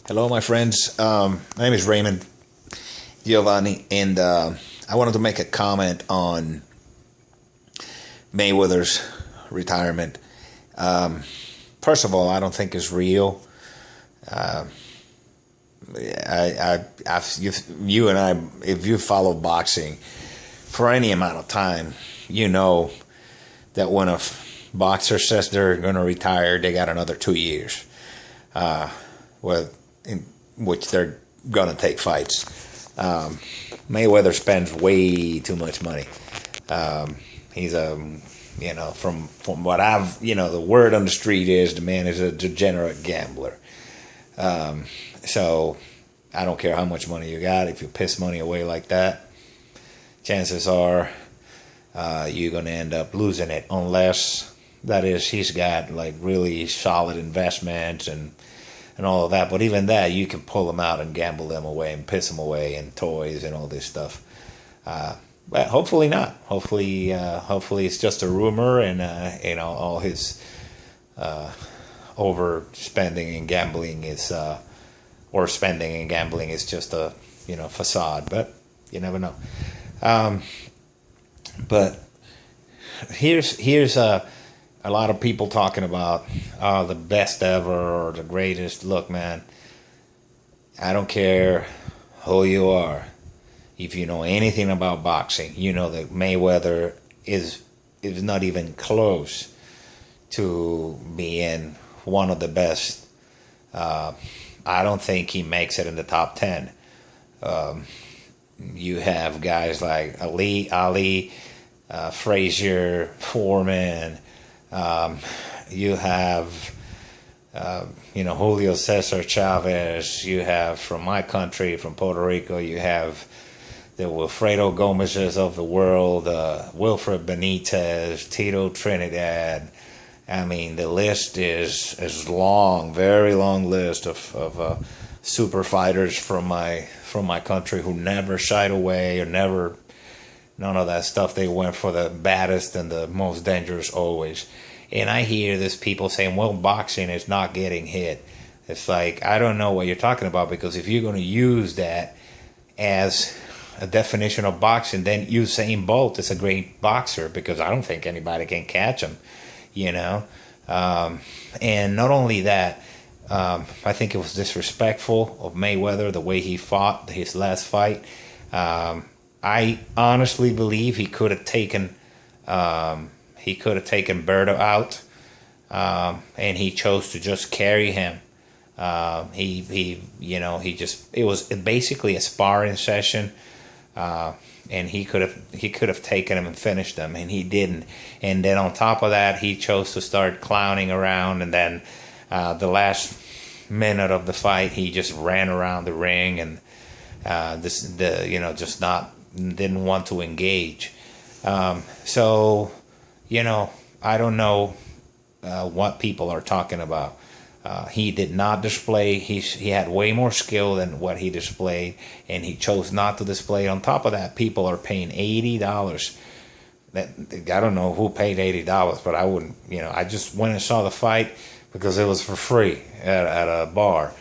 Hello, my friends. My name is Raymond Giovanni, and I wanted to make a comment on Mayweather's retirement. First of all, I don't think it's real. You and I, if you follow boxing for any amount of time, you know that when a boxer says they're going to retire, they got another 2 years. In which they're gonna take fights. Mayweather spends way too much money. He's from what I've, the word on the street is the man is a degenerate gambler. So I don't care how much money you got. If you piss money away like that, chances are you're gonna end up losing it, unless that is he's got like really solid investments and all of that. But even that, you can pull them out and gamble them away and piss them away and toys and all this stuff. But hopefully not. Hopefully it's just a rumor, and all his overspending and gambling is or spending and gambling is just a facade. But you never know. But here's a lot of people talking about the best ever or the greatest. Look, man, I don't care who you are. If you know anything about boxing, you know that Mayweather is not even close to being one of the best. I don't think he makes it in the top 10. You have guys like Ali, Frazier, Foreman. You have, Julio Cesar Chavez. You have from my country, from Puerto Rico, you have the Wilfredo Gomez's of the world, Wilfred Benitez, Tito Trinidad. I mean, the list is long, very long list of super fighters from my country who never shied away or never. None of that stuff. They went for the baddest and the most dangerous always. And I hear this people saying, well, boxing is not getting hit. It's like, I don't know what you're talking about, because if you're going to use that as a definition of boxing, then Usain Bolt is a great boxer, because I don't think anybody can catch him, And not only that, I think it was disrespectful of Mayweather, the way he fought his last fight. I honestly believe he could have taken Berto out, and he chose to just carry him. It was basically a sparring session, and he could have taken him and finished him, and he didn't. And then on top of that, he chose to start clowning around, and then the last minute of the fight, he just ran around the ring and didn't want to engage. I don't know what people are talking about. He did not display. He had way more skill than what he displayed, and he chose not to display. On top of that, people are paying $80. I don't know who paid $80, but I wouldn't. I just went and saw the fight because it was for free at a bar.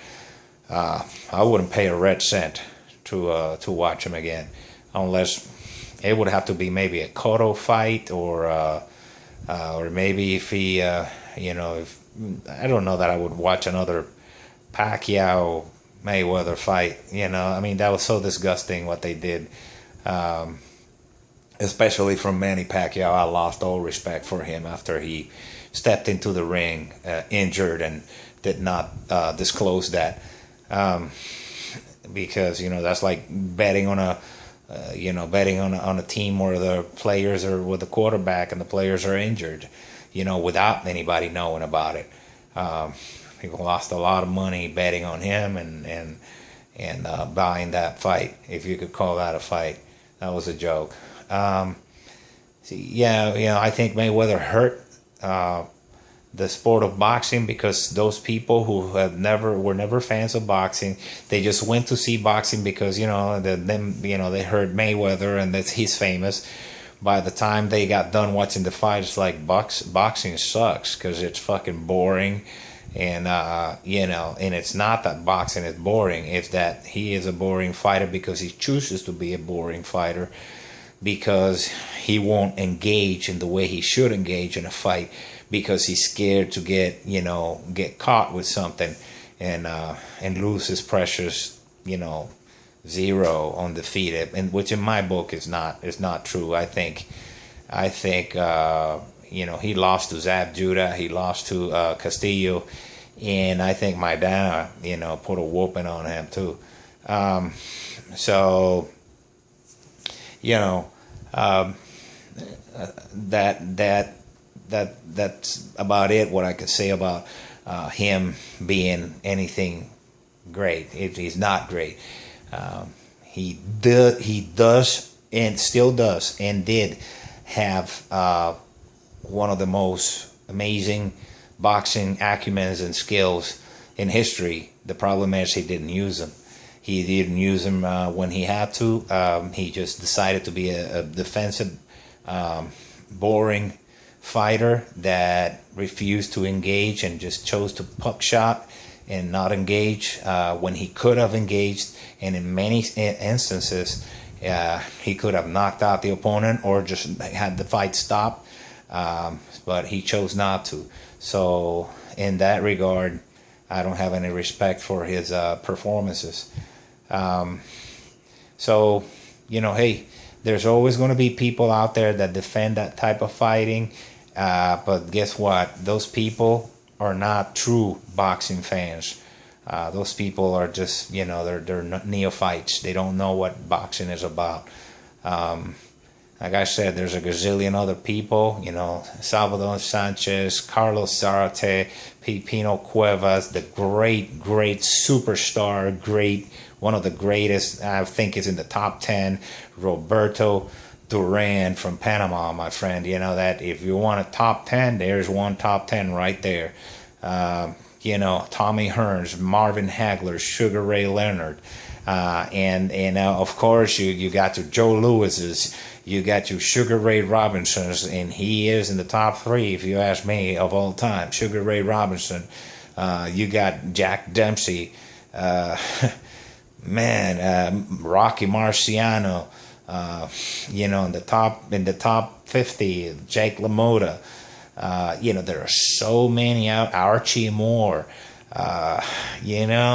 I wouldn't pay a red cent to watch him again, unless it would have to be maybe a Cotto fight, or maybe if he, if I don't know that I would watch another Pacquiao Mayweather fight. That was so disgusting what they did, especially from Manny Pacquiao. I lost all respect for him after he stepped into the ring injured and did not disclose that, because that's like betting on a team where the players are with the quarterback and the players are injured, without anybody knowing about it. People lost a lot of money betting on him and buying that fight, if you could call that a fight. That was a joke. I think Mayweather hurt the sport of boxing, because those people who were never fans of boxing, they just went to see boxing because they heard Mayweather and that he's famous. By the time they got done watching the fight, it's like boxing sucks because it's fucking boring And and it's not that boxing is boring, it's that he is a boring fighter because he chooses to be a boring fighter, because he won't engage in the way he should engage in a fight, because he's scared to get caught with something and lose his precious zero undefeated, and which in my book is not true. I think he lost to Zab Judah, he lost to Castillo, and I think Maidana put a whooping on him too. So that's about it. What I can say about him being anything great. He's not great. He does and still does and did have one of the most amazing boxing acumens and skills in history. The problem is he didn't use them. He didn't use them when he had to. He just decided to be a defensive, boring fighter that refused to engage and just chose to puck shot and not engage when he could have engaged. And in many instances, he could have knocked out the opponent or just had the fight stop. But he chose not to. So in that regard, I don't have any respect for his performances. So, hey, there's always going to be people out there that defend that type of fighting. But guess what? Those people are not true boxing fans. Those people are just, they're neophytes. They don't know what boxing is about. Like I said, there's a gazillion other people, Salvador Sanchez, Carlos Zarate, Pino Cuevas, the great superstar, one of the greatest, I think is in the top 10, Roberto Duran from Panama, my friend. That if you want a top 10, there's one top 10 right there. Tommy Hearns, Marvin Hagler, Sugar Ray Leonard, and of course you got your Joe Lewis's, you got your Sugar Ray Robinson's, and he is in the top 3 if you ask me of all time. Sugar Ray Robinson. You got Jack Dempsey, Rocky Marciano. In the top 50, Jake LaMotta. There are so many out. Archie Moore. There's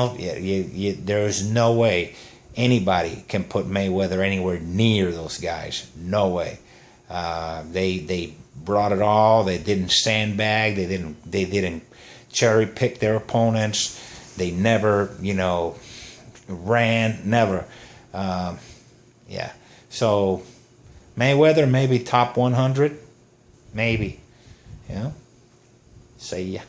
no way anybody can put Mayweather anywhere near those guys. No way. They brought it all. They didn't sandbag. They didn't cherry pick their opponents. They never, ran. Never. So Mayweather maybe top 100, maybe. See ya.